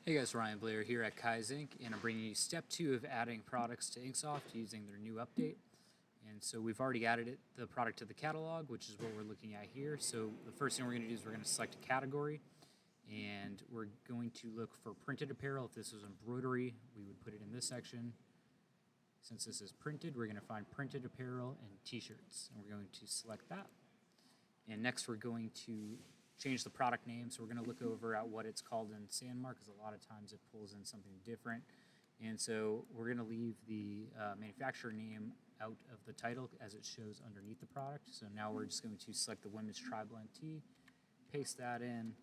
Hey guys, Ryan Blair here at Kaizink, and I'm bringing you step 2 of adding products to Inksoft using their new update. And so we've already added the product to the catalog, which is what we're looking at here. So the first thing we're going to do is we're going to select a category, and we're going to look for printed apparel. If this was embroidery, we would put it in this section. Since this is printed, we're going to find printed apparel and t-shirts, and we're going to select that. And next we're going to change the product name, so we're going to look over at what it's called in Sanmar, because a lot of times it pulls in something different. And so we're going to leave the manufacturer name out of the title as it shows underneath the product. So now we're just going to select the women's tri-blend tee, paste that in,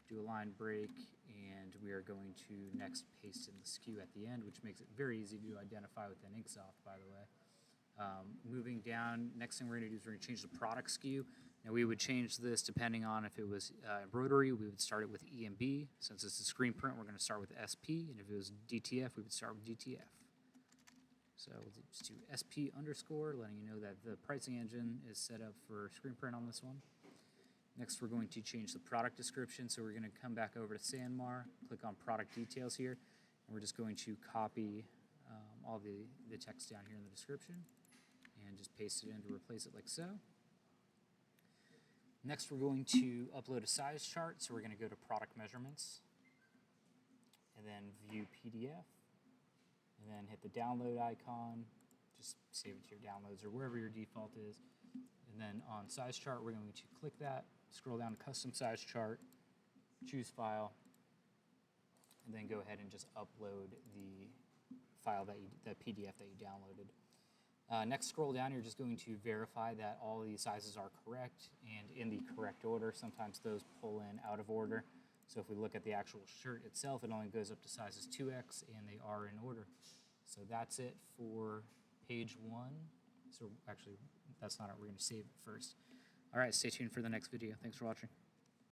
do a line break, and we are going to next paste in the SKU at the end, which makes it very easy to identify within Inksoft, by the way. Moving down, next thing we're going to do is we're going to change the product SKU. Now we would change this depending on if it was embroidery, we would start it with EMB. Since it's a screen print, we're going to start with SP, and if it was DTF, we would start with DTF. So we'll just do SP underscore, letting you know that the pricing engine is set up for screen print on this one. Next, we're going to change the product description, so we're going to come back over to Sanmar, click on product details here, and we're just going to copy all the text down here in the description and just paste it in to replace it like so. Next, we're going to upload a size chart, so we're going to go to product measurements and then view PDF and then hit the download icon. Just save it to your downloads or wherever your default is. And then on size chart, we're going to click that, scroll down to custom size chart, choose file, and then go ahead and just upload the file the PDF that you downloaded. Next, scroll down, you're just going to verify that all these sizes are correct and in the correct order. Sometimes those pull in out of order. So if we look at the actual shirt itself, it only goes up to sizes 2X and they are in order. So that's it for page 1. So actually, that's not it. We're going to save it first. All right, stay tuned for the next video. Thanks for watching.